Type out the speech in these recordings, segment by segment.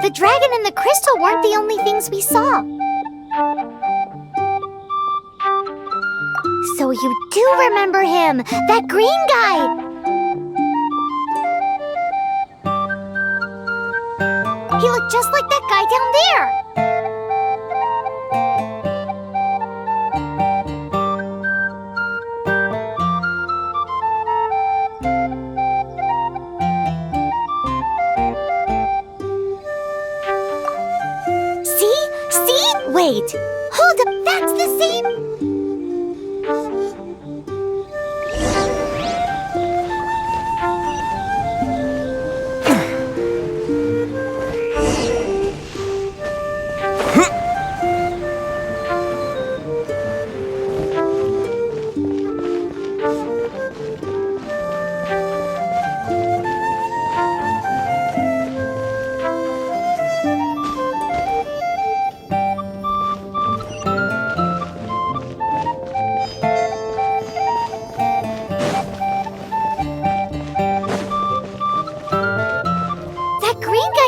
the dragon and the crystal weren't the only things we saw. So you do remember him, that green guy! He looked just like that guy down there! See? Wait! Hold up, that's the same...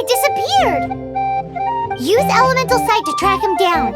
disappeared! Use Elemental Sight to track him down.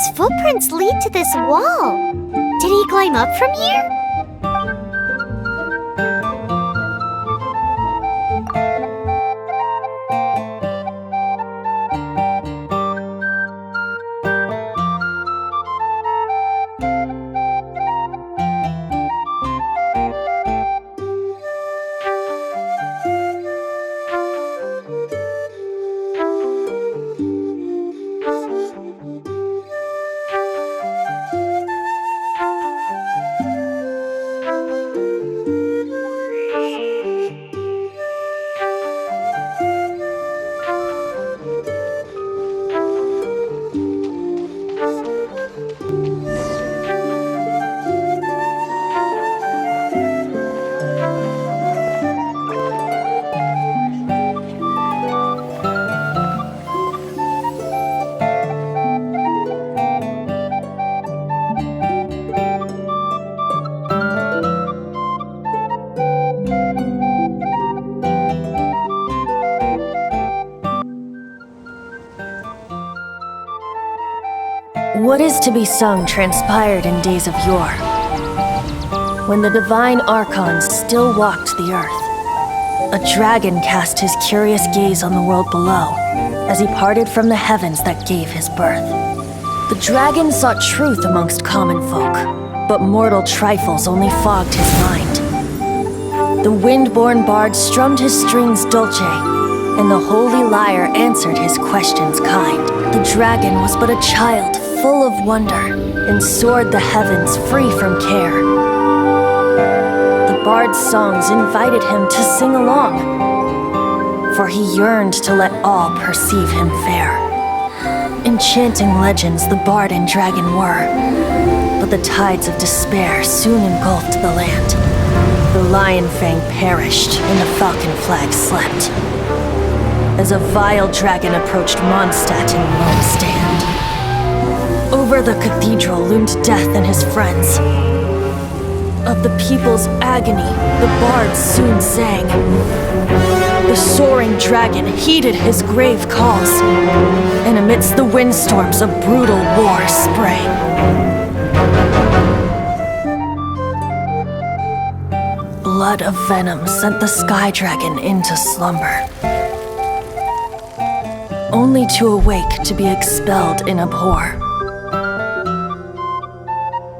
His footprints lead to this wall. Did he climb up from here? What is to be sung transpired in days of yore, when the divine Archon still walked the earth. A dragon cast his curious gaze on the world below, as he parted from the heavens that gave his birth. The dragon sought truth amongst common folk, but mortal trifles only fogged his mind. The wind-born bard strummed his strings dulce, and the holy lyre answered his questions kind. The dragon was but a child, full of wonder, and soared the heavens free from care. The bard's songs invited him to sing along, for he yearned to let all perceive him fair. Enchanting legends the bard and dragon were, but the tides of despair soon engulfed the land. The lion fang perished, and the falcon flag slept, as a vile dragon approached Mondstadt in lone stand. Over the cathedral loomed death and his friends. Of the people's agony, the bards soon sang. The soaring dragon heeded his grave calls, and amidst the windstorms a brutal war sprang. Blood of venom sent the sky dragon into slumber, only to awake to be expelled in abhor.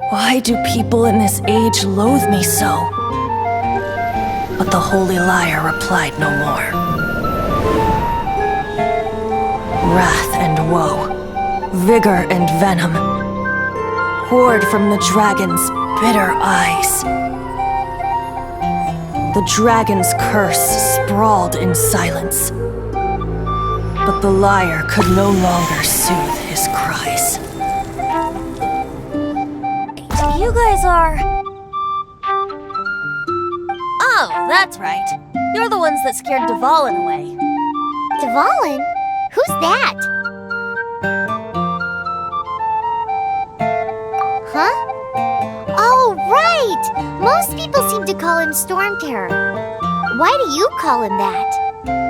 Why do people in this age loathe me so? But the holy lyre replied no more. Wrath and woe, vigor and venom, poured from the dragon's bitter eyes. The dragon's curse sprawled in silence, but the lyre could no longer soothe his cries. You guys are... Oh, that's right. You're the ones that scared Dvalin away. Dvalin? Who's that? Huh? Oh, right! Most people seem to call him Storm Terror. Why do you call him that?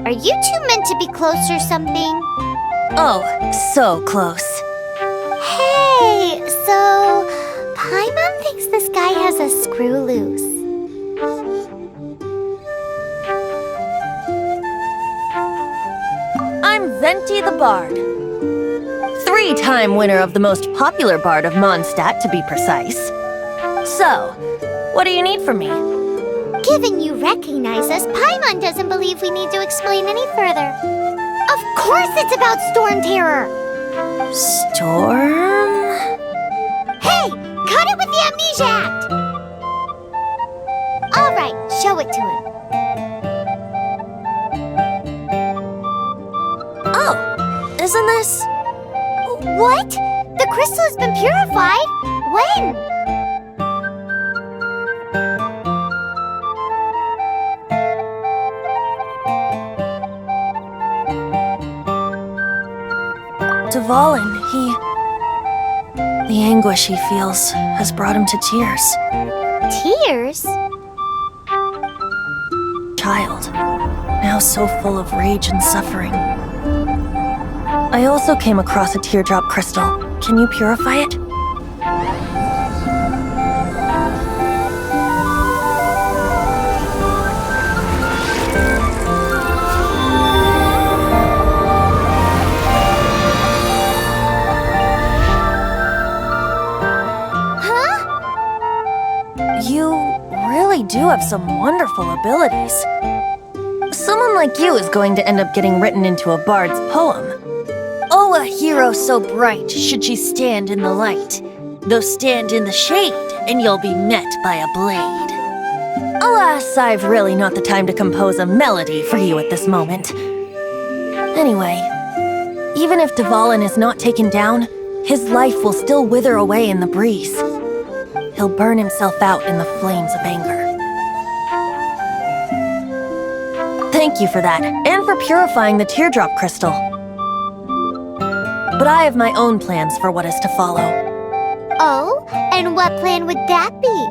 Are you two meant to be close or something? Oh, so close. Hey, so... Paimon thinks this guy has a screw loose. I'm Venti the Bard. 3-time winner of the most popular bard of Mondstadt, to be precise. So, what do you need from me? Given you recognize us, Paimon doesn't believe we need to explain any further. Of course it's about Storm Terror! Storm? Hey! Cut it with the Amnesia Act! Alright, show it to him. Oh, isn't this... What? The crystal has been purified? When? Dvalin, the anguish he feels has brought him to tears. Tears? Child, now so full of rage and suffering. I also came across a teardrop crystal. Can you purify it? You really do have some wonderful abilities. Someone like you is going to end up getting written into a bard's poem. Oh, a hero so bright should she stand in the light, though stand in the shade, and you'll be met by a blade. Alas, I've really not the time to compose a melody for you at this moment. Anyway, even if Dvalin is not taken down, his life will still wither away in the breeze. He'll burn himself out in the flames of anger. Thank you for that, and for purifying the teardrop crystal. But I have my own plans for what is to follow. Oh, and what plan would that be?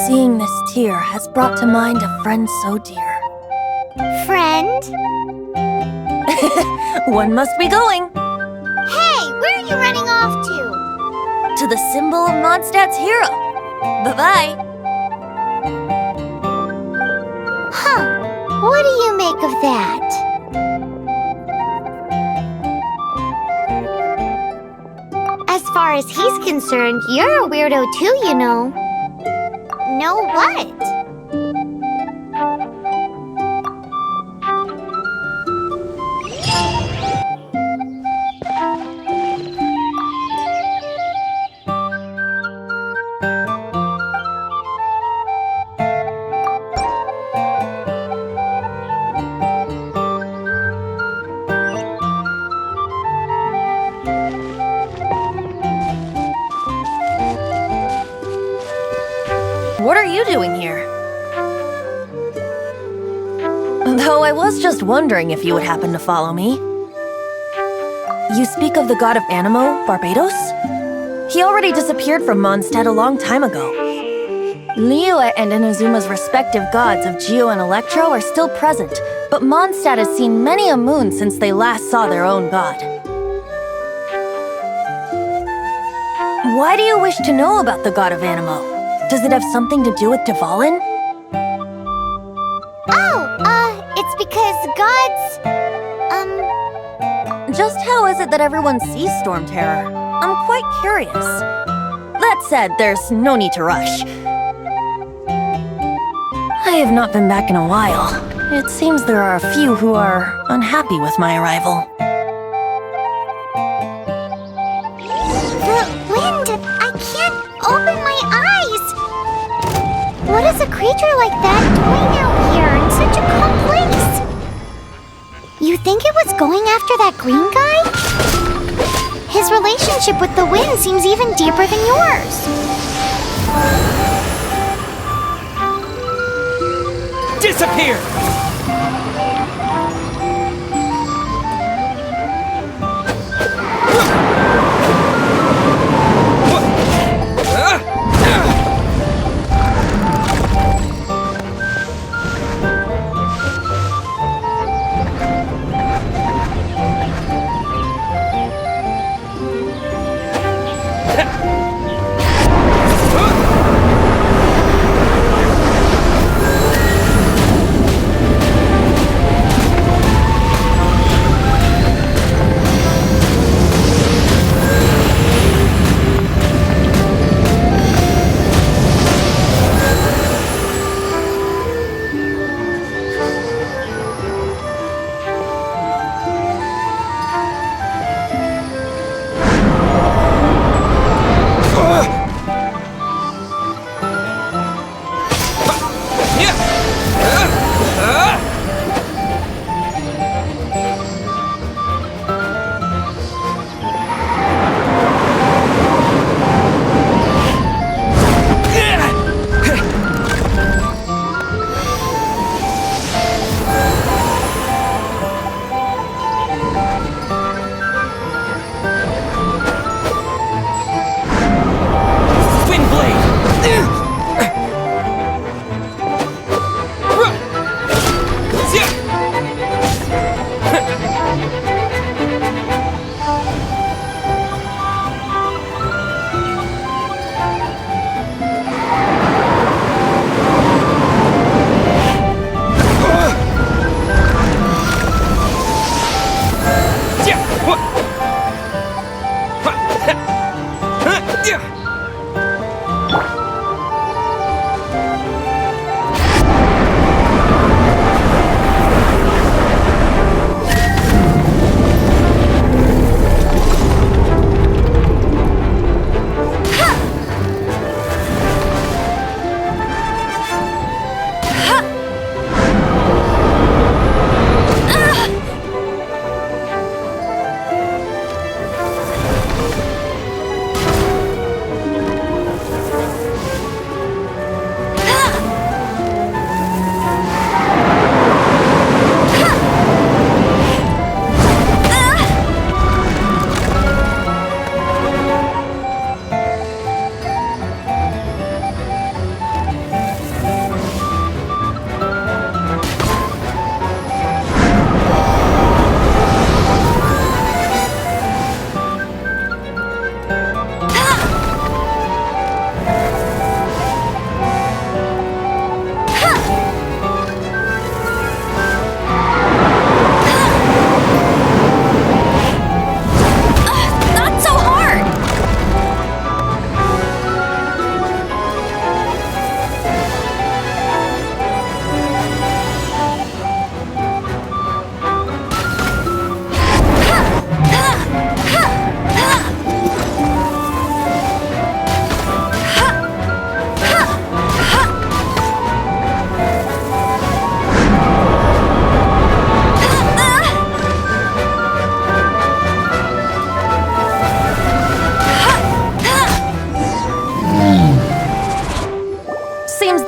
Seeing this tear has brought to mind a friend so dear. Friend? One must be going. Hey, where are you running off to? To the symbol of Mondstadt's hero. Bye-bye. Huh. What do you make of that? As far as he's concerned, you're a weirdo too, you know. Know what? What are you doing here? Though I was just wondering if you would happen to follow me. You speak of the god of Animo, Barbados? He already disappeared from Mondstadt a long time ago. Liyue and Inazuma's respective gods of Geo and Electro are still present, but Mondstadt has seen many a moon since they last saw their own god. Why do you wish to know about the god of Animo? Does it have something to do with Dvalin? It's because gods... Just how is it that everyone sees Storm Terror? I'm quite curious. That said, there's no need to rush. I have not been back in a while. It seems there are a few who are unhappy with my arrival. The wind! I can't open my eyes! What is a creature like that doing out here in such a calm place? You think it was going after that green guy? His relationship with the wind seems even deeper than yours. Disappear!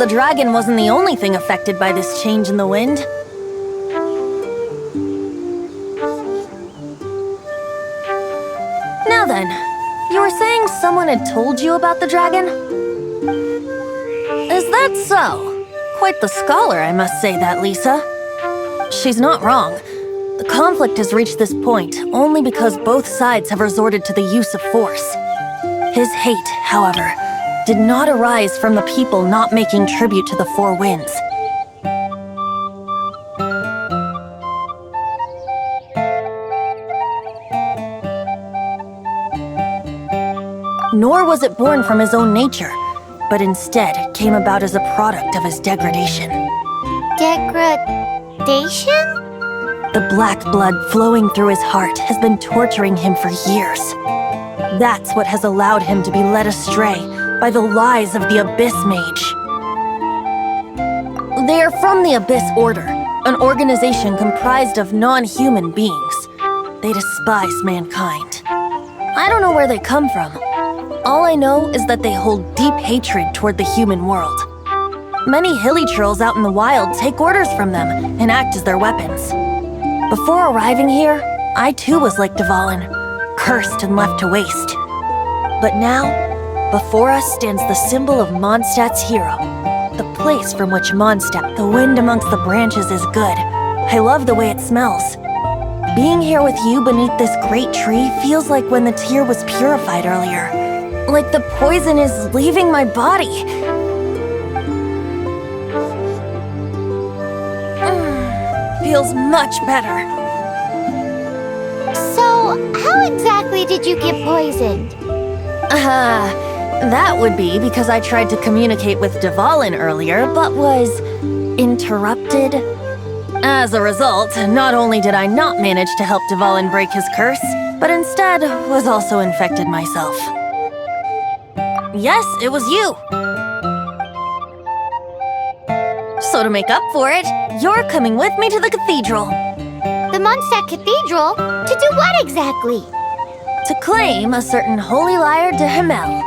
the dragon wasn't the only thing affected by this change in the wind. Now then, you were saying someone had told you about the dragon? Is that so? Quite the scholar, I must say that, Lisa. She's not wrong. The conflict has reached this point only because both sides have resorted to the use of force. His hate, however, did not arise from the people not making tribute to the Four Winds. Nor was it born from his own nature, but instead came about as a product of his degradation. Degradation? The black blood flowing through his heart has been torturing him for years. That's what has allowed him to be led astray by the lies of the Abyss Mage. They are from the Abyss Order, an organization comprised of non-human beings. They despise mankind. I don't know where they come from. All I know is that they hold deep hatred toward the human world. Many hilly trolls out in the wild take orders from them and act as their weapons. Before arriving here, I too was like Dvalin, cursed and left to waste. But now, before us stands the symbol of Mondstadt's hero, the place from which Mondstadt, the wind amongst the branches, is good. I love the way it smells. Being here with you beneath this great tree feels like when the tear was purified earlier. Like the poison is leaving my body. Feels much better. So, how exactly did you get poisoned? That would be because I tried to communicate with Dvalin earlier, but was interrupted. As a result, not only did I not manage to help Dvalin break his curse, but instead was also infected myself. Yes, it was you. So to make up for it, you're coming with me to the cathedral. The Mondstadt Cathedral? To do what exactly? To claim a certain holy lyre de Himmel.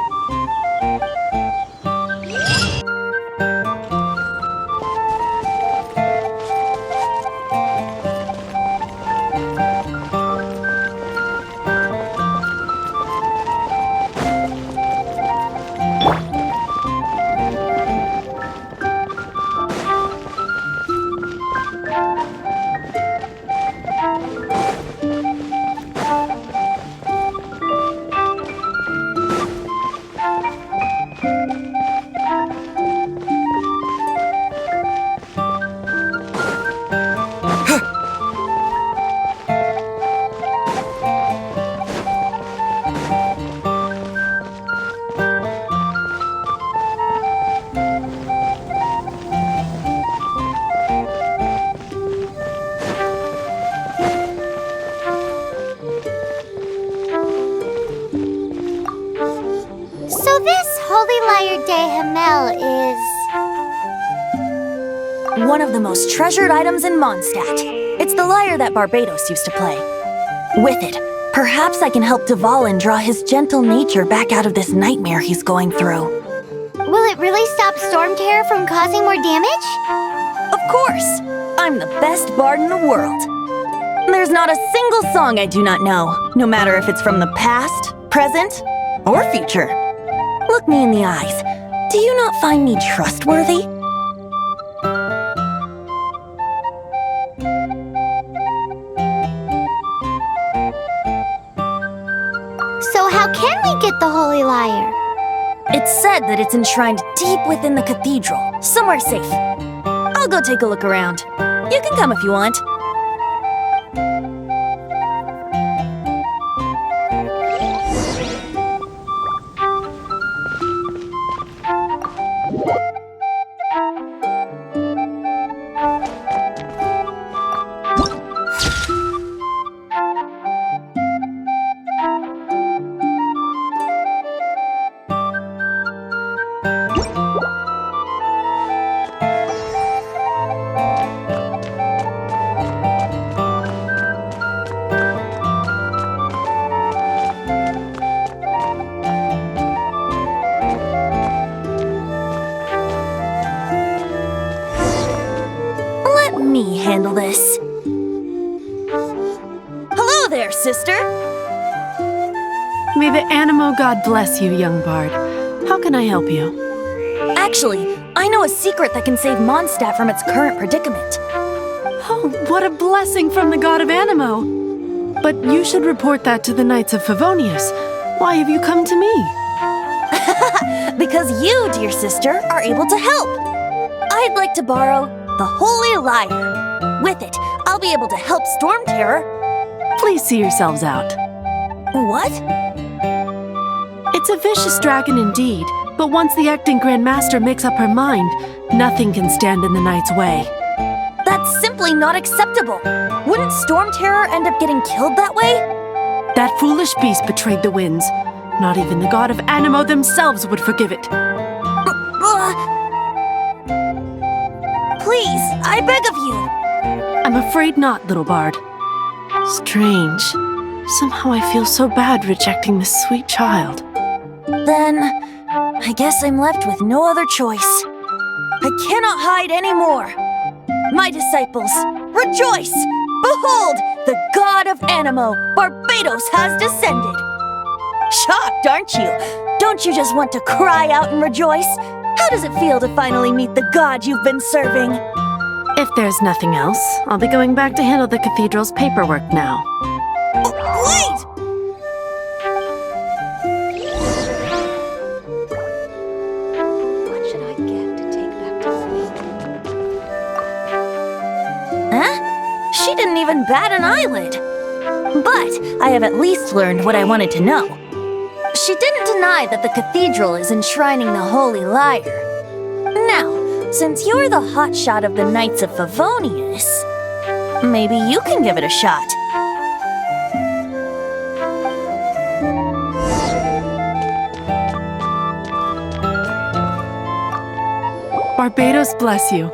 So this holy lyre de Himmel is... One of the most treasured items in Mondstadt. It's the lyre that Barbados used to play. With it, perhaps I can help Dvalin draw his gentle nature back out of this nightmare he's going through. Will it really stop Storm Terror from causing more damage? Of course! I'm the best bard in the world. There's not a single song I do not know, no matter if it's from the past, present, or future. Look me in the eyes. Do you not find me trustworthy? So how can we get the holy lyre? It's said that it's enshrined deep within the cathedral, somewhere safe. I'll go take a look around. You can come if you want. handle this. Hello there, sister! May the Animo God bless you, young bard. How can I help you? Actually, I know a secret that can save Mondstadt from its current predicament. Oh, what a blessing from the god of Animo! But you should report that to the Knights of Favonius. Why have you come to me? Because you, dear sister, are able to help. I'd like to borrow the Holy Lyre. With it, I'll be able to help Storm Terror. Please see yourselves out. What? It's a vicious dragon indeed, but once the acting Grand Master makes up her mind, nothing can stand in the Knight's way. That's simply not acceptable. Wouldn't Storm Terror end up getting killed that way? That foolish beast betrayed the winds. Not even the god of Animo themselves would forgive it. Please, I beg of you. I'm afraid not, little bard. Strange. Somehow I feel so bad rejecting this sweet child. Then, I guess I'm left with no other choice. I cannot hide anymore. My disciples, rejoice! Behold, the god of Animo, Barbados, has descended. Shocked, aren't you? Don't you just want to cry out and rejoice? How does it feel to finally meet the god you've been serving? If there's nothing else, I'll be going back to handle the cathedral's paperwork now. Wait! What should I get to take back to Huh? She didn't even bat an eyelid. But I have at least learned what I wanted to know. She didn't deny that the cathedral is enshrining the Holy Lyre. Now, since you're the hotshot of the Knights of Favonius, maybe you can give it a shot. Barbados bless you.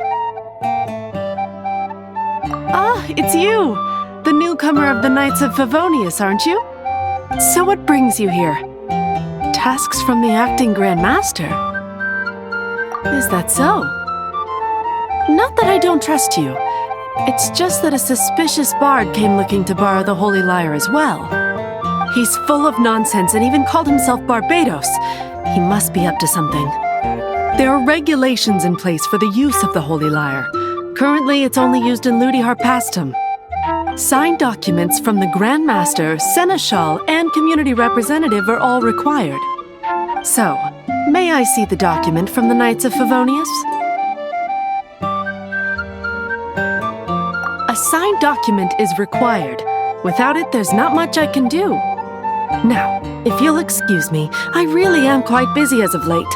Ah, it's you! The newcomer of the Knights of Favonius, aren't you? So what brings you here? Tasks from the acting Grand Master? Is that so? Not that I don't trust you. It's just that a suspicious bard came looking to borrow the Holy Lyre as well. He's full of nonsense and even called himself Barbados. He must be up to something. There are regulations in place for the use of the Holy Lyre. Currently, it's only used in Ludi Harpastum. Signed documents from the Grand Master, Seneschal, and community representative are all required. So, may I see the document from the Knights of Favonius? A signed document is required. Without it, there's not much I can do. Now, if you'll excuse me, I really am quite busy as of late.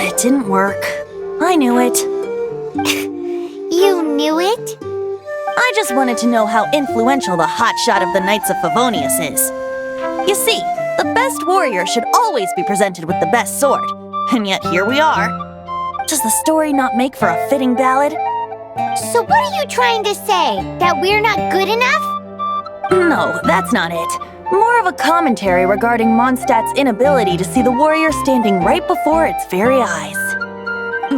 It didn't work. I knew it. You knew it? I just wanted to know how influential the hotshot of the Knights of Favonius is. You see, the best warrior should always be presented with the best sword. And yet here we are. Does the story not make for a fitting ballad? So what are you trying to say? That we're not good enough? No, that's not it. More of a commentary regarding Mondstadt's inability to see the warrior standing right before its very eyes.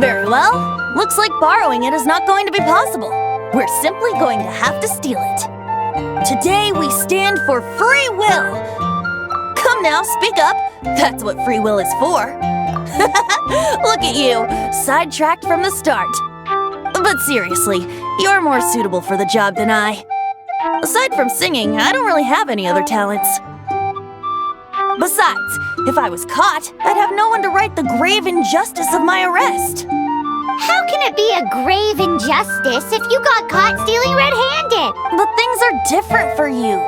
Very well. Looks like borrowing it is not going to be possible. We're simply going to have to steal it. Today we stand for free will. Come now, speak up. That's what free will is for. Look at you, sidetracked from the start. But seriously, you're more suitable for the job than I. Aside from singing, I don't really have any other talents. Besides, if I was caught, I'd have no one to right the grave injustice of my arrest. How can it be a grave injustice if you got caught stealing red-handed? But things are different for you.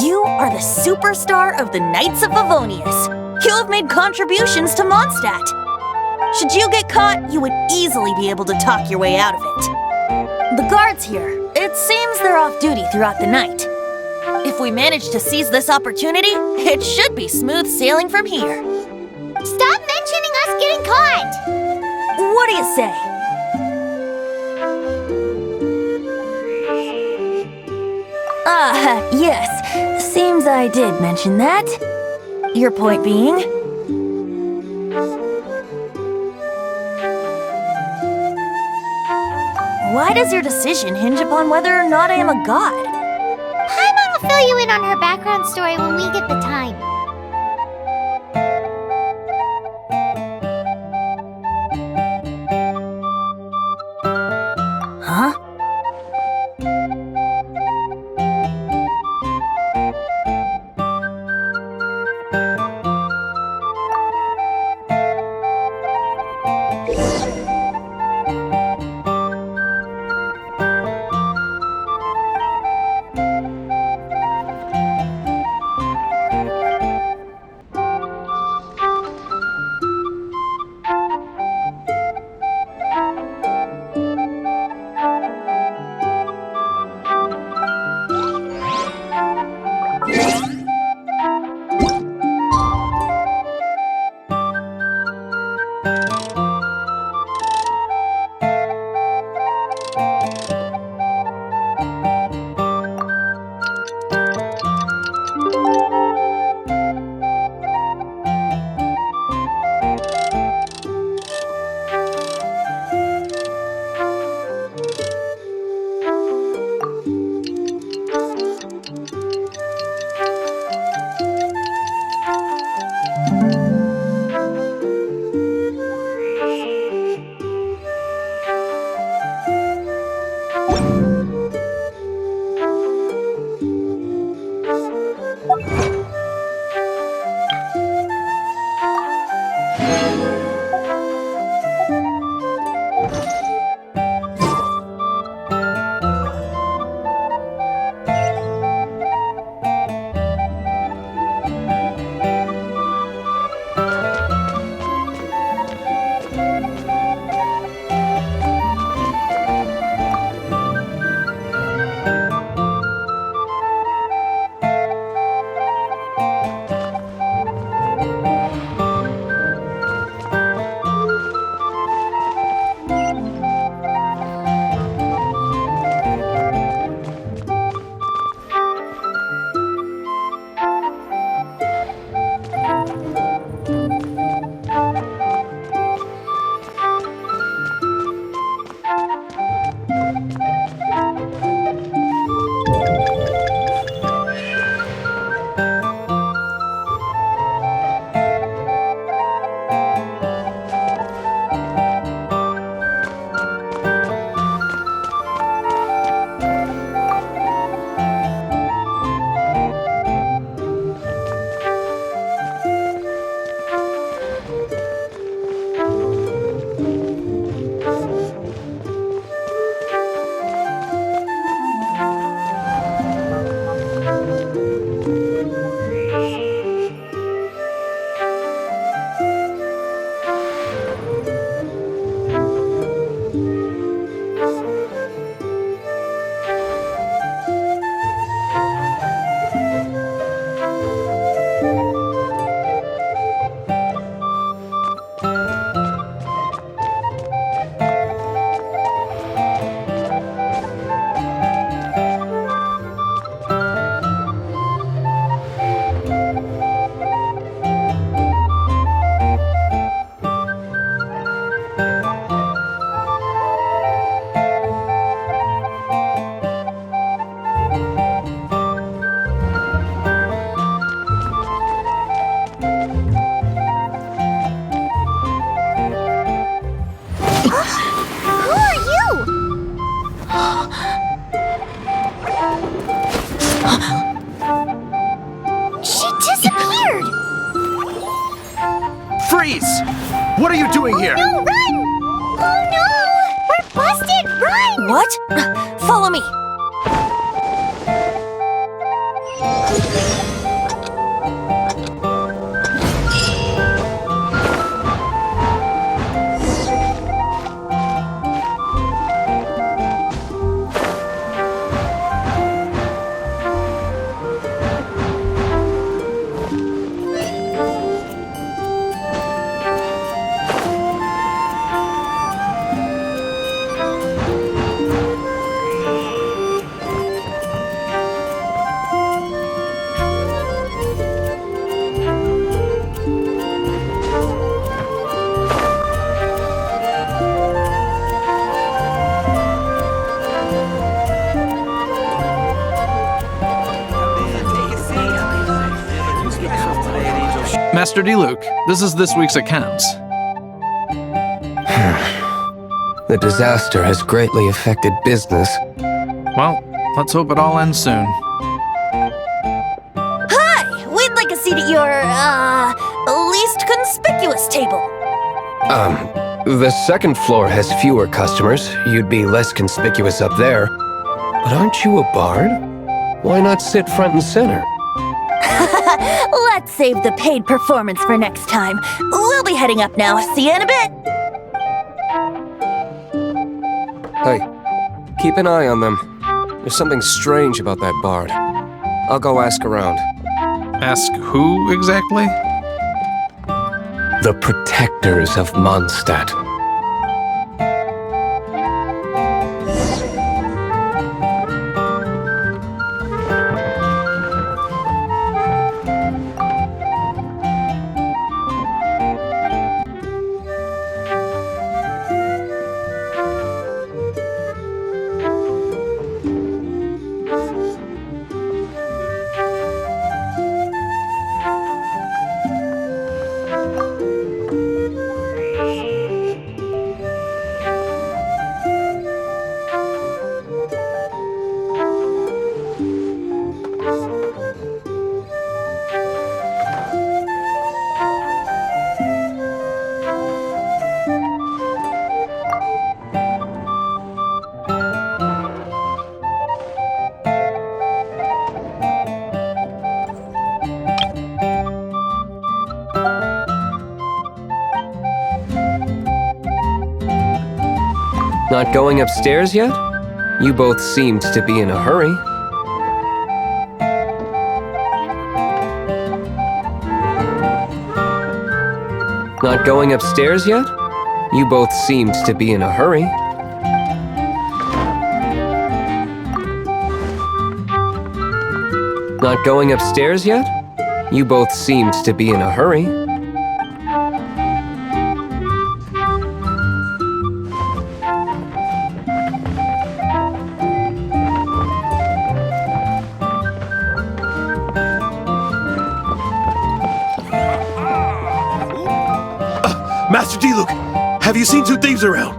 You are the superstar of the Knights of Favonius. You have made contributions to Mondstadt. Should you get caught, you would easily be able to talk your way out of it. The guards here, it seems they're off duty throughout the night. If we manage to seize this opportunity, it should be smooth sailing from here. Stop mentioning us getting caught! What do you say? Yes. Seems I did mention that. Your point being? Why does your decision hinge upon whether or not I am a god? Paimon will fill you in on her background story when we get the time. Huh? Freeze! What are you doing here? No, run! Oh no! We're busted! Run! What? Follow me. Master D-Luke, this is this week's accounts. The disaster has greatly affected business. Well, let's hope it all ends soon. Hi! We'd like a seat at your, least conspicuous table. The second floor has fewer customers. You'd be less conspicuous up there. But aren't you a bard? Why not sit front and center? Let's save the paid performance for next time. We'll be heading up now. See you in a bit. Hey, keep an eye on them. There's something strange about that bard. I'll go ask around. Ask who exactly? The protectors of Mondstadt. Not going upstairs yet? You both seemed to be in a hurry. Not going upstairs yet? You both seemed to be in a hurry. Not going upstairs yet? You both seemed to be in a hurry. Master D-Luke, have you seen two thieves around?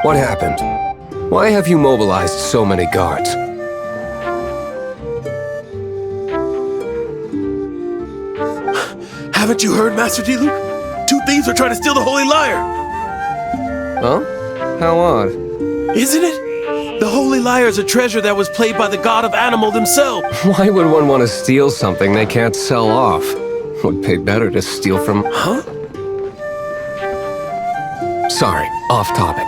What happened? Why have you mobilized so many guards? Haven't you heard, Master D-Luke? Two thieves are trying to steal the Holy Lyre! Huh? How odd. Isn't it? The Holy Lyre is a treasure that was played by the god of animal themselves. Why would one want to steal something they can't sell off? Would pay better to steal from... Huh? Sorry, off topic.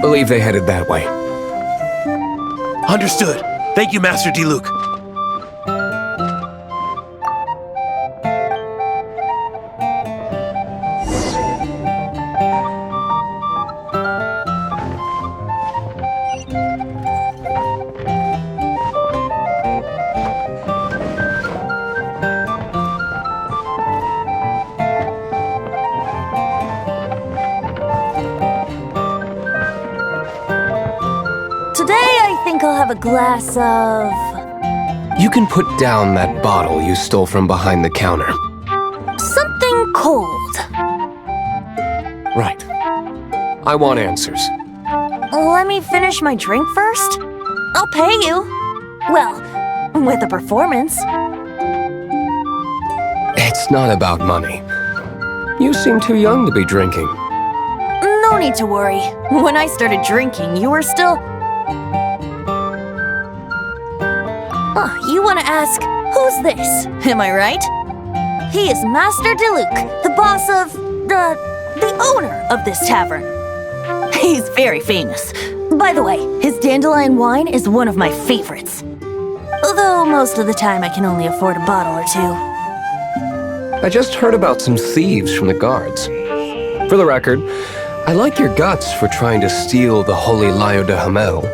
Believe they headed that way. Understood. Thank you, Master D-Luke. I'll have a glass of... You can put down that bottle you stole from behind the counter. something cold. Right. I want answers. Let me finish my drink first. I'll pay you. Well, with a performance. It's not about money. You seem too young to be drinking. No need to worry. When I started drinking, you were still... Oh, you want to ask, who's this? Am I right? He is Master D-Luke, the boss of... the owner of this tavern. He's very famous. By the way, his dandelion wine is one of my favorites. Although most of the time I can only afford a bottle or two. I just heard about some thieves from the guards. For the record, I like your guts for trying to steal the Holy Lyre de Hamel.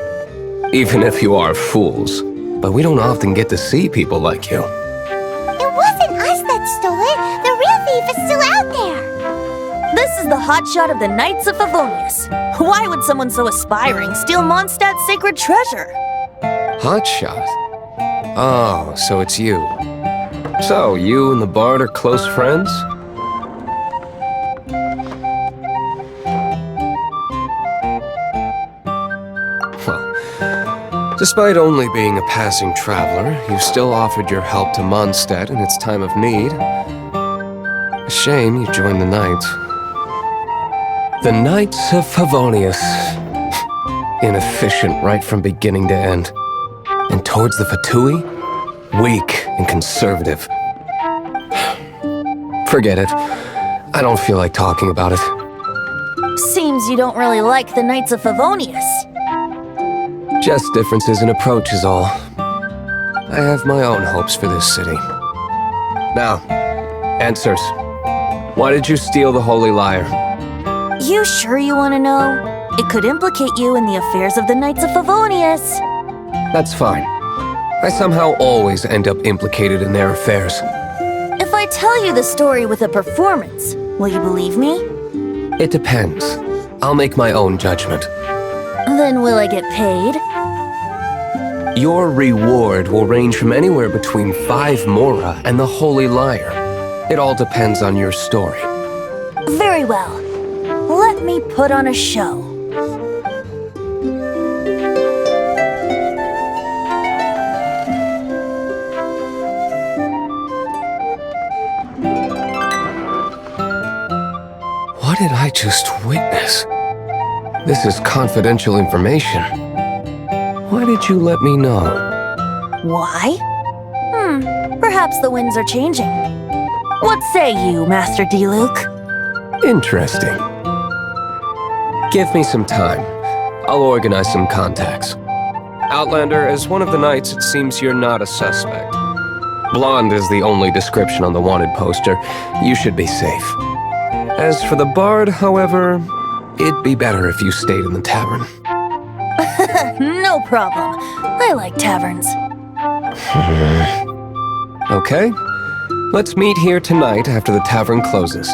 Even if you are fools. But we don't often get to see people like you. It wasn't us that stole it. The real thief is still out there. This is the hotshot of the Knights of Favonius. Why would someone so aspiring steal Mondstadt's sacred treasure? Hotshot? Oh, so it's you. So, you and the Bard are close friends? Well, despite only being a passing traveler, you still offered your help to Mondstadt in its time of need. A shame you joined the Knights. The Knights of Favonius. Inefficient right from beginning to end. And towards the Fatui, weak and conservative. Forget it. I don't feel like talking about it. Seems you don't really like the Knights of Favonius. Just differences in approach is all. I have my own hopes for this city. Now, answers. Why did you steal the Holy Lyre? You sure you want to know? It could implicate you in the affairs of the Knights of Favonius. That's fine. I somehow always end up implicated in their affairs. If I tell you the story with a performance, will you believe me? It depends. I'll make my own judgment. Then will I get paid? Your reward will range from anywhere between 5 Mora and the Holy Lyre. It all depends on your story. Very well. Let me put on a show. What did I just witness? This is confidential information. Why did you let me know? Why? Perhaps the winds are changing. What say you, Master D-Luke? Interesting. Give me some time. I'll organize some contacts. Outlander, as one of the knights, it seems you're not a suspect. Blonde is the only description on the wanted poster. You should be safe. As for the Bard, however, it'd be better if you stayed in the tavern. No problem. I like taverns. Okay. Let's meet here tonight after the tavern closes.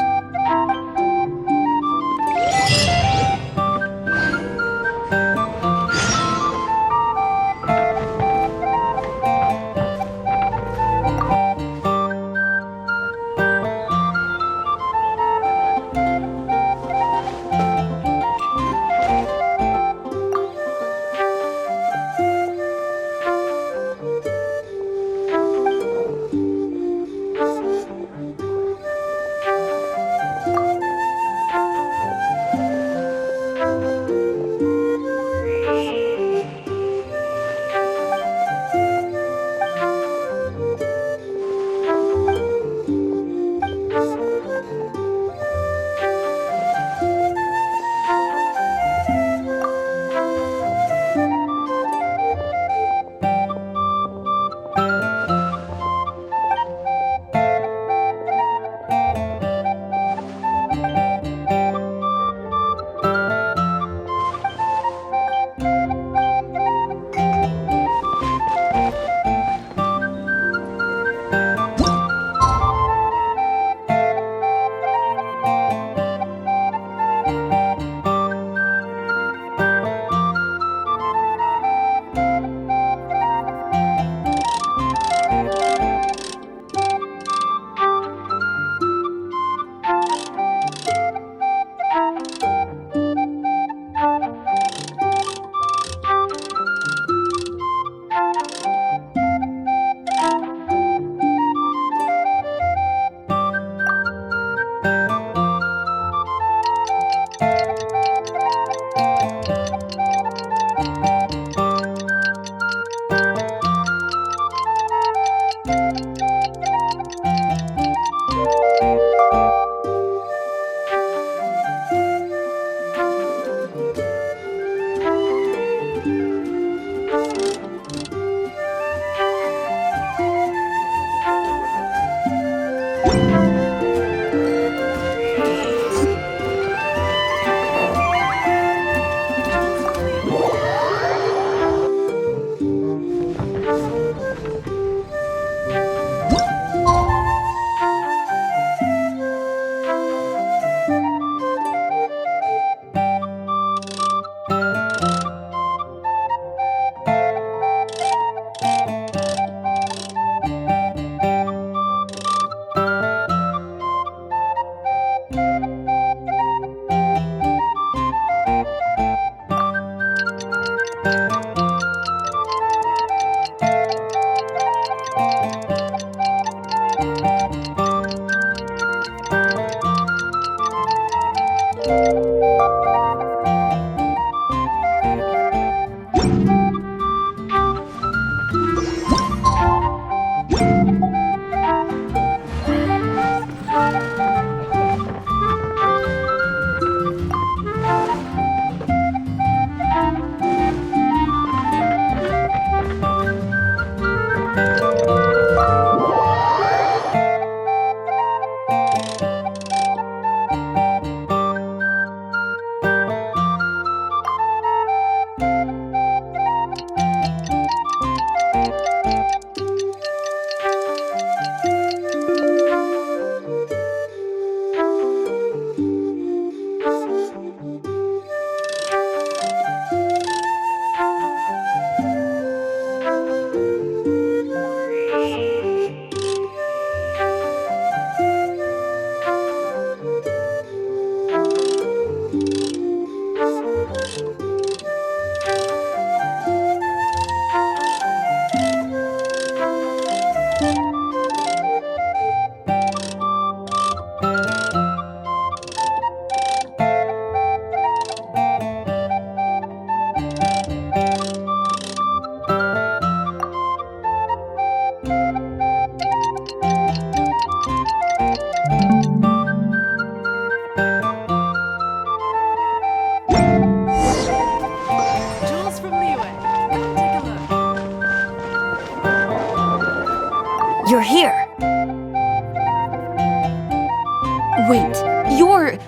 or...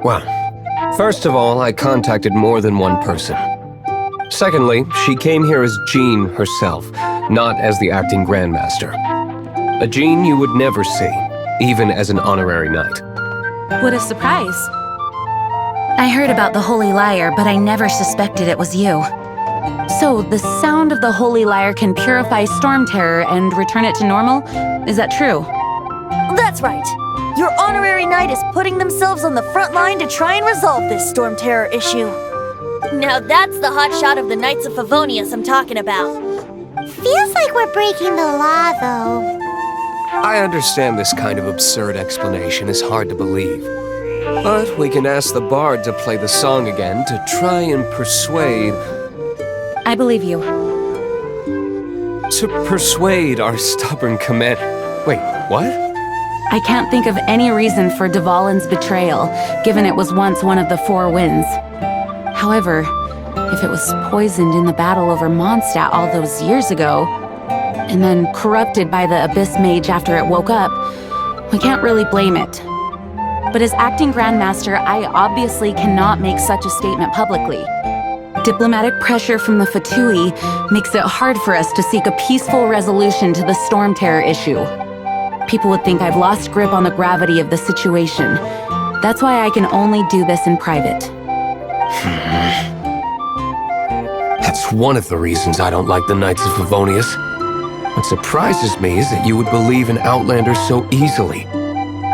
Well, first of all, I contacted more than one person. Secondly, she came here as Jean herself, not as the acting Grandmaster. A Jean you would never see, even as an honorary knight. What a surprise. I heard about the Holy Lyre, but I never suspected it was you. So, the sound of the Holy Lyre can purify Storm Terror and return it to normal? Is that true? That's right. Your honorary knight is putting themselves on the front line to try and resolve this Storm Terror issue. Now that's the hot shot of the Knights of Favonius I'm talking about. Feels like we're breaking the law, though. I understand this kind of absurd explanation is hard to believe. But we can ask the bard to play the song again to try and persuade... I believe you. To persuade our stubborn command... Wait, what? I can't think of any reason for Dvalin's betrayal, given it was once one of the Four Winds. However, if it was poisoned in the battle over Mondstadt all those years ago, and then corrupted by the Abyss Mage after it woke up, we can't really blame it. But as acting Grandmaster, I obviously cannot make such a statement publicly. Diplomatic pressure from the Fatui makes it hard for us to seek a peaceful resolution to the Storm Terror issue. People would think I've lost grip on the gravity of the situation. That's why I can only do this in private. That's one of the reasons I don't like the Knights of Favonius. What surprises me is that you would believe in Outlanders so easily.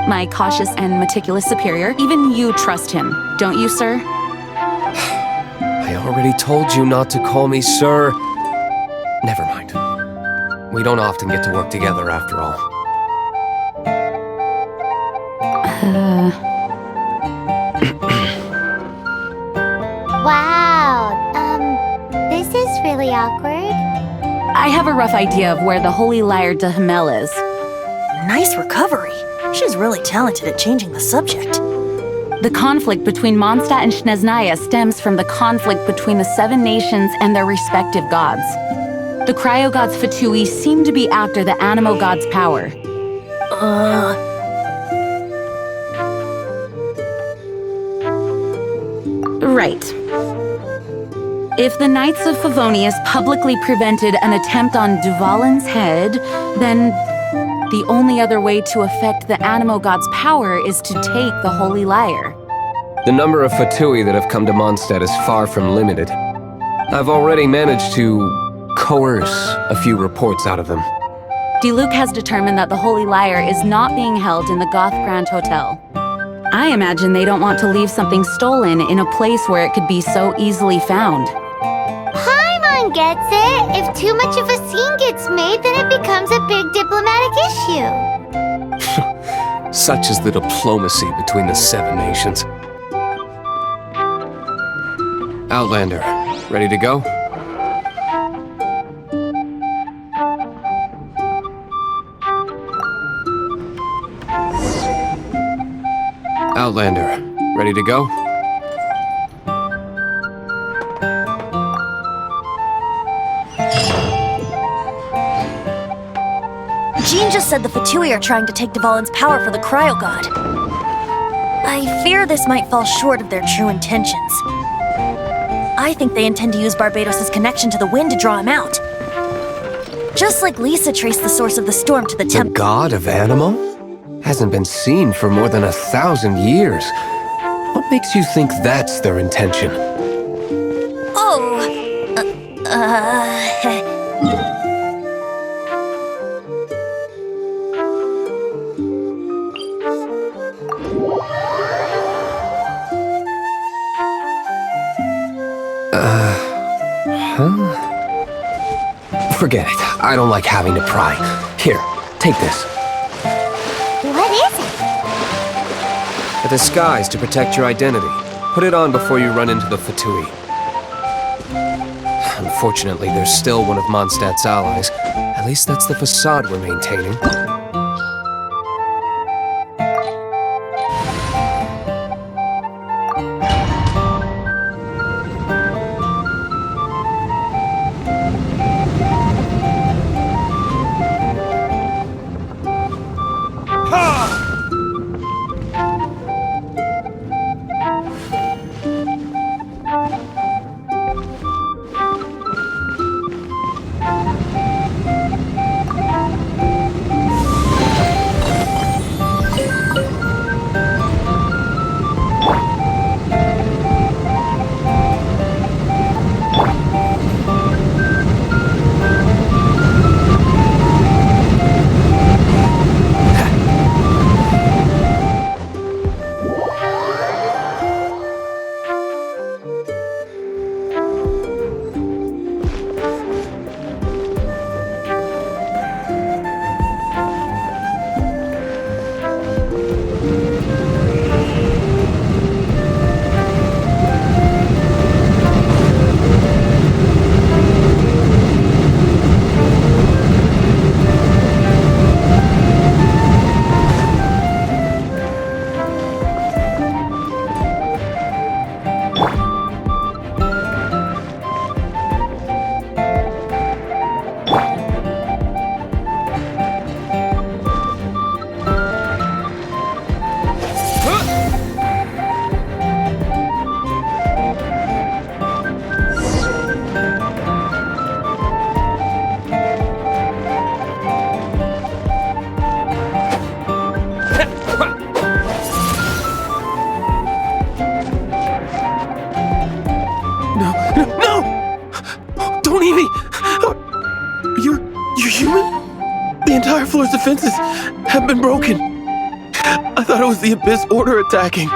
My cautious and meticulous superior, even you trust him, don't you, sir? I already told you not to call me sir. Never mind. We don't often get to work together after all. Wow, this is really awkward. I have a rough idea of where the Holy Lyre de Hamel is. Nice recovery. She's really talented at changing the subject. The conflict between Mondstadt and Snezhnaya stems from the conflict between the Seven Nations and their respective gods. The cryo-gods Fatui seem to be after the Animo god's power. Right. If the Knights of Favonius publicly prevented an attempt on Dvalin's head, then the only other way to affect the Animo god's power is to take the Holy Lyre. The number of Fatui that have come to Mondstadt is far from limited. I've already managed to coerce a few reports out of them. Diluc has determined that the Holy Lyre is not being held in the Goth Grand Hotel. I imagine they don't want to leave something stolen in a place where it could be so easily found. Paimon gets it. If too much of a scene gets made, then it becomes a big diplomatic issue. Such is the diplomacy between the Seven Nations. Outlander, ready to go? Outlander, ready to go? Jean just said the Fatui are trying to take Dvalin's power for the Cryo God. I fear this might fall short of their true intentions. I think they intend to use Barbados' connection to the wind to draw him out. Just like Lisa traced the source of the storm to the The temple. god of Animo? Hasn't been seen for more than 1,000 years. What makes you think that's their intention? Oh! Forget it. I don't like having to pry. Here, take this. What is it? A disguise to protect your identity. Put it on before you run into the Fatui. Unfortunately, there's still one of Mondstadt's allies. At least that's the facade we're maintaining. floor's defenses have been broken. I thought it was the Abyss Order attacking.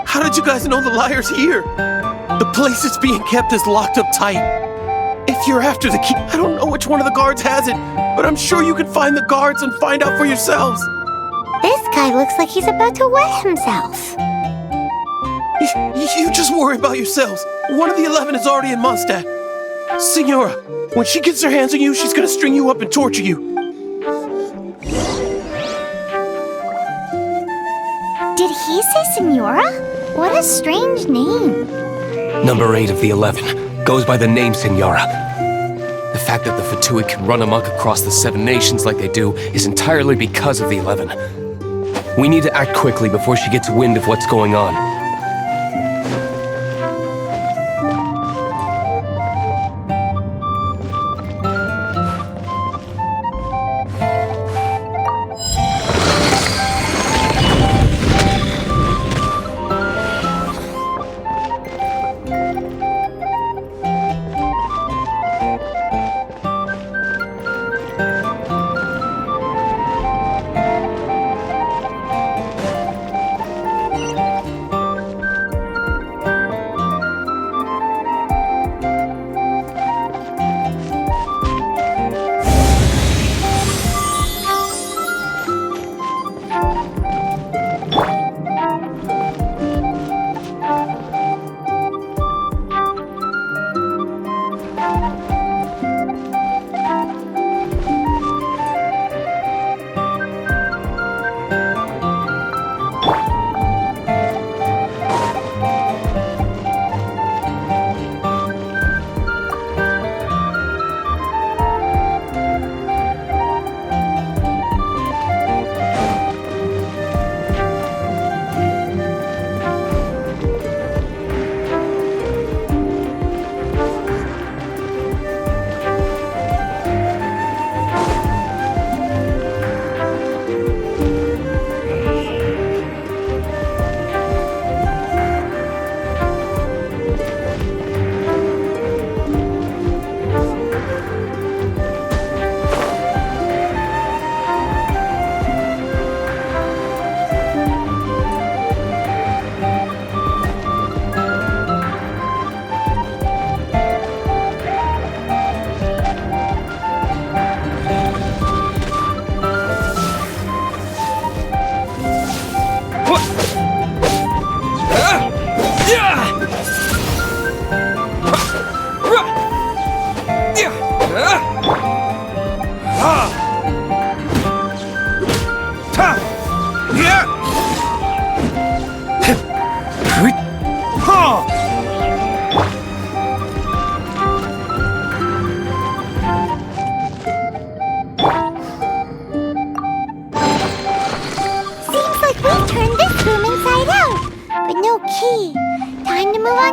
How did you guys know the liar's here? The place it's being kept is locked up tight. If you're after the key, I don't know which one of the guards has it, but I'm sure you can find the guards and find out for yourselves. This guy looks like he's about to wet himself. You just worry about yourselves. One of the 11 is already in Mondstadt. Signora, when she gets her hands on you, she's gonna string you up and torture you. Did he say Signora? What a strange name. Number 8 of the 11 goes by the name Signora. The fact that the Fatuit can run amok across the 7 nations like they do is entirely because of the 11. We need to act quickly before she gets wind of what's going on.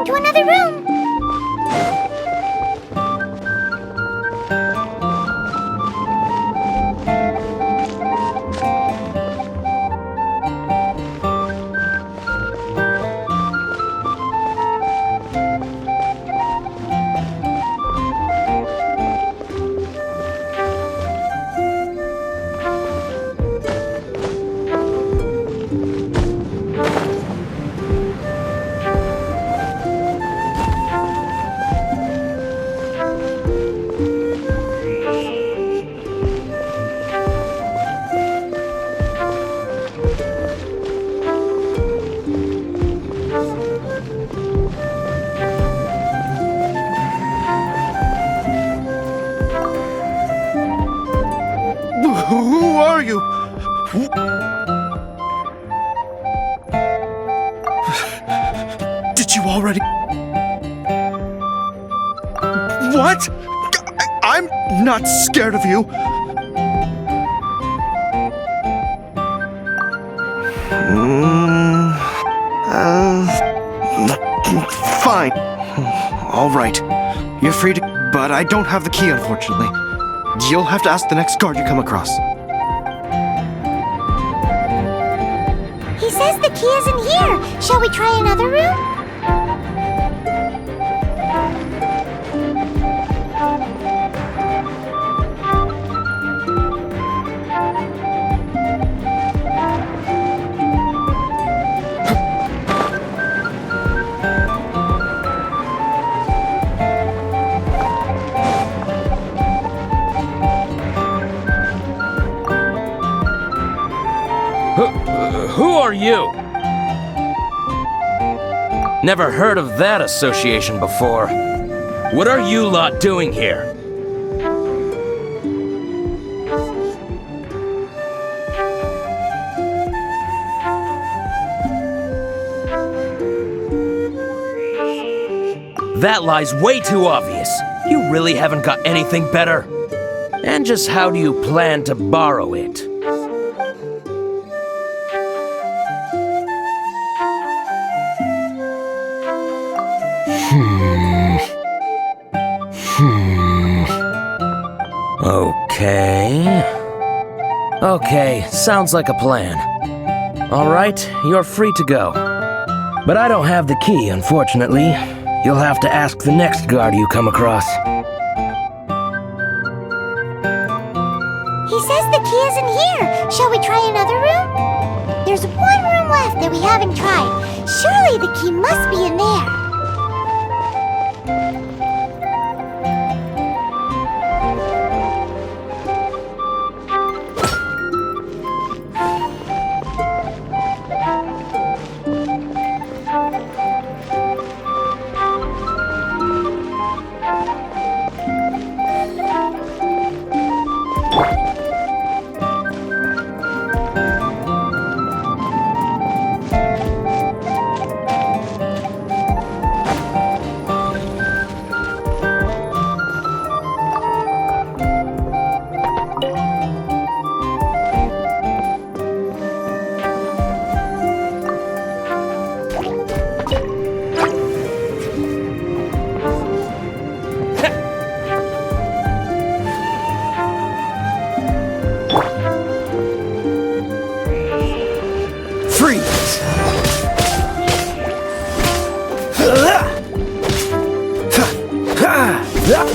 To another room. Who are you? Did you already... What? I'm not scared of you. Fine. All right. You're free to... But I don't have the key, unfortunately. You'll have to ask the next guard you come across. He says the key isn't here. Shall we try another room? you? Never heard of that association before. What are you lot doing here? That lie's way too obvious. You really haven't got anything better? And just how do you plan to borrow it? Okay, sounds like a plan. Alright, you're free to go. But I don't have the key, unfortunately. You'll have to ask the next guard you come across. He says the key isn't here. Shall we try another room? There's one room left that we haven't tried. Surely the key must be in there.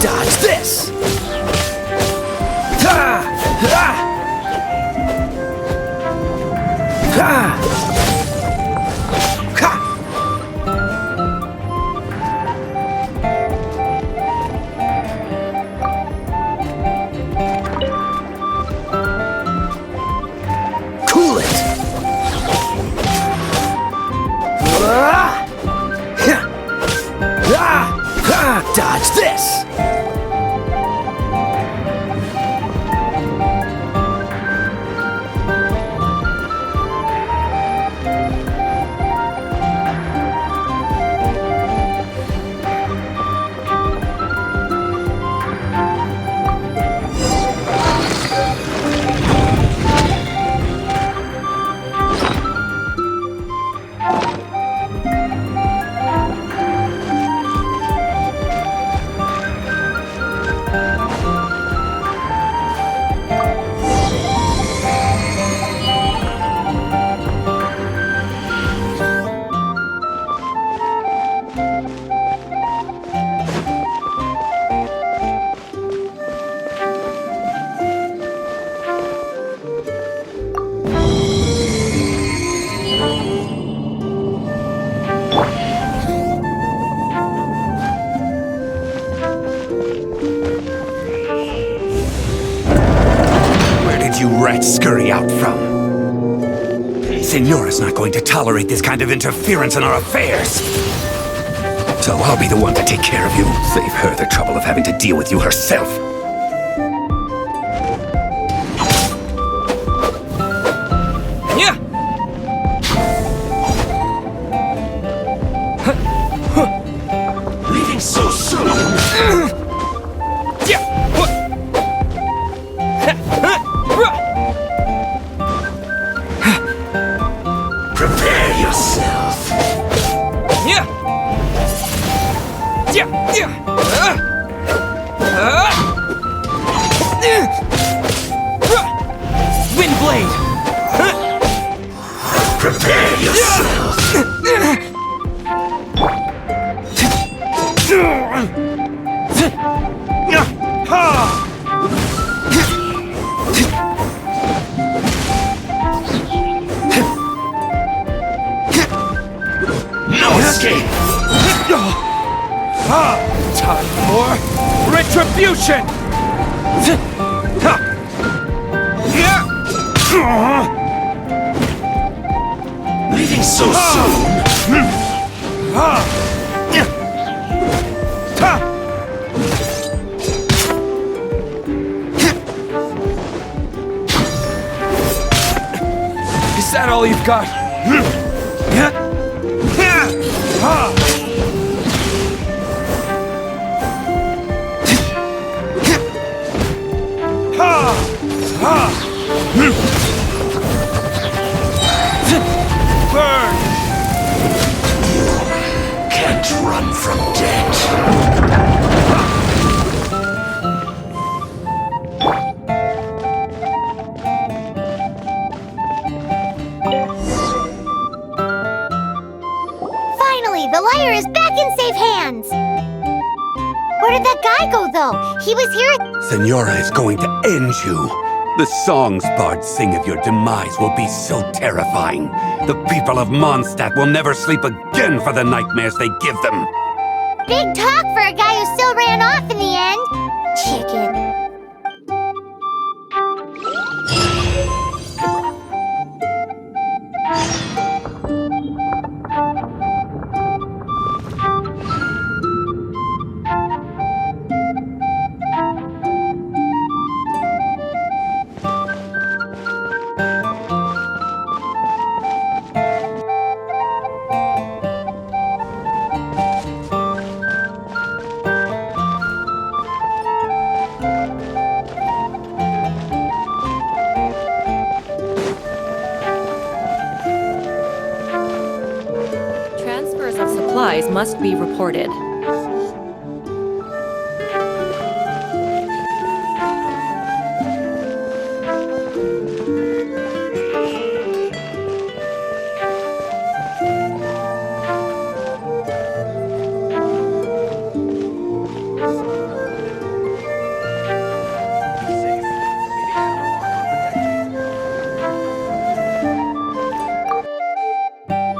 Dodge this! Cool it! Dodge this! You rats scurry out from? Signora's not going to tolerate this kind of interference in our affairs. So I'll be the one to take care of you. Save her the trouble of having to deal with you herself. Yeah. Leaving so soon. Prepare yourself. Wind blade. Prepare yourself. No escape. Time for retribution. Leaving so soon? Is that all you've got? Burn! Can't run from death. Finally, the lyre is back in safe hands! Where did that guy go, though? He was here at... Senora is going to end you. The songs bards sing of your demise will be so terrifying. The people of Mondstadt will never sleep again for the nightmares they give them. Big talk for a guy who still ran off in the end. Chicken. Transfers of supplies must be reported.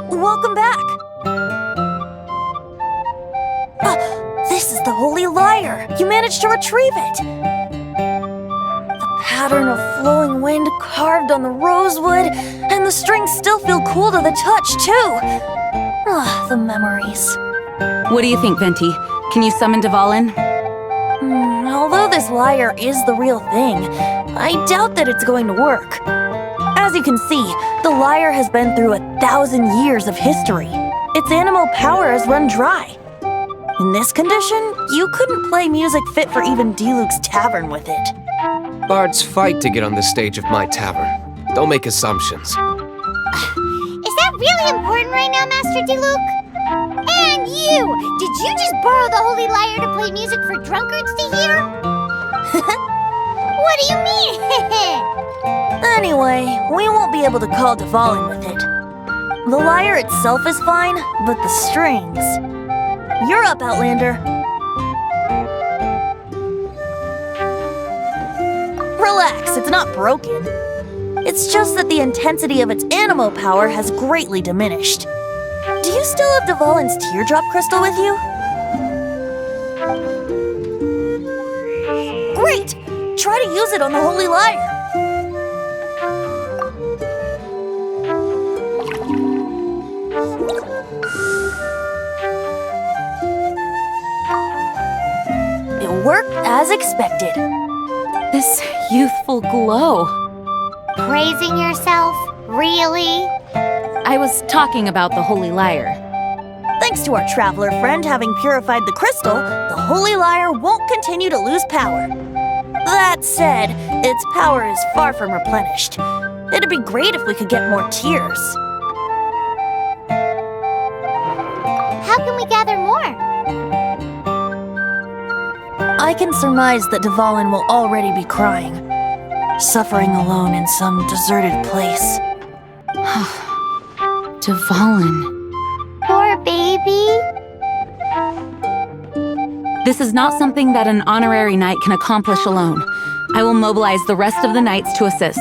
Welcome back! This is the Holy Lyre! You managed to retrieve it! The pattern of flowing wind carved on the rosewood, and the strings still feel cool to the touch, too! The memories. What do you think, Venti? Can you summon Dvalin? Although this lyre is the real thing, I doubt that it's going to work. As you can see, the lyre has been through 1,000 years of history. Its animal power has run dry. In this condition, you couldn't play music fit for even Diluc's tavern with it. Bards fight to get on the stage of my tavern. Don't make assumptions. Is that really important right now, Master Diluc? And you! Did you just borrow the Holy Lyre to play music for drunkards to hear? What do you mean? Anyway, we won't be able to call Dvalin with it. The lyre itself is fine, but the strings... You're up, Outlander. Relax, it's not broken. It's just that the intensity of its animo power has greatly diminished. Do you still have Dvalin's teardrop crystal with you? Great! Try to use it on the Holy Lyre. It worked as expected. This youthful glow. Praising yourself? Really? I was talking about the Holy Lyre. Thanks to our traveler friend having purified the crystal, the Holy Lyre won't continue to lose power. That said, its power is far from replenished. It'd be great if we could get more tears. How can we gather more? I can surmise that Dvalin will already be crying, suffering alone in some deserted place. Dvalin. Poor baby. This is not something that an honorary knight can accomplish alone. I will mobilize the rest of the knights to assist.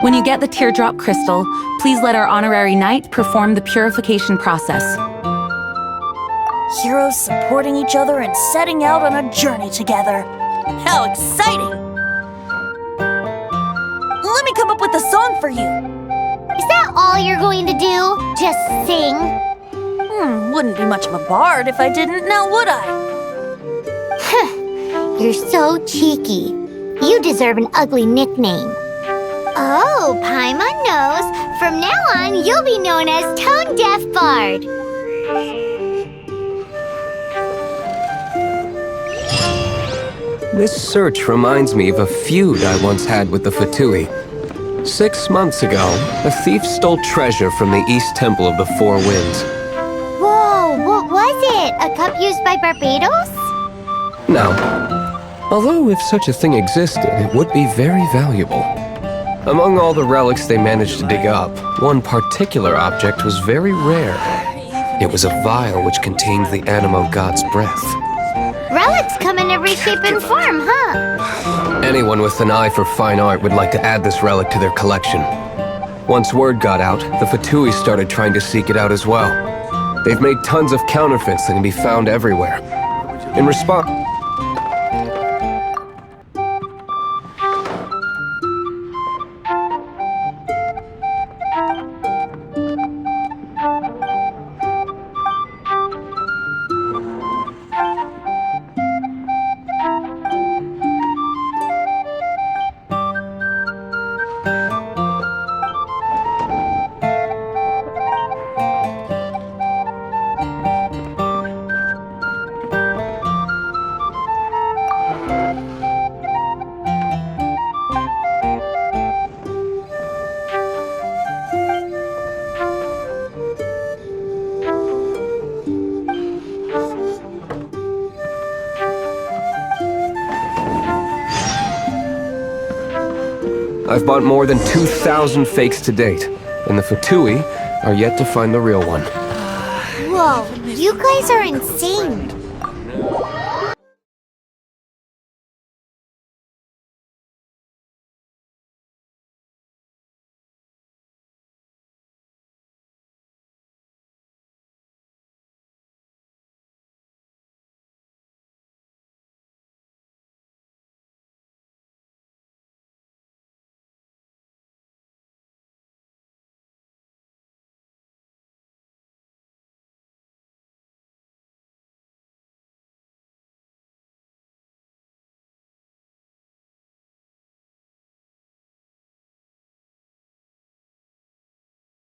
When you get the teardrop crystal, please let our honorary knight perform the purification process. Heroes supporting each other and setting out on a journey together. How exciting! Let me come up with a song for you. Is that all you're going to do? Just sing? Wouldn't be much of a bard if I didn't, now would I? You're so cheeky. You deserve an ugly nickname. Oh, Paimon knows. From now on, you'll be known as Tone Deaf Bard. This search reminds me of a feud I once had with the Fatui. 6 months ago, a thief stole treasure from the East Temple of the Four Winds. Whoa, what was it? A cup used by Barbados? No. Although if such a thing existed, it would be very valuable. Among all the relics they managed to dig up, one particular object was very rare. It was a vial which contained the Animo god's breath. Relics come in every shape and form, huh? Anyone with an eye for fine art would like to add this relic to their collection. Once word got out, the Fatui started trying to seek it out as well. They've made tons of counterfeits that can be found everywhere. In response... I've bought more than 2,000 fakes to date, and the Fatui are yet to find the real one. Whoa, you guys are insane.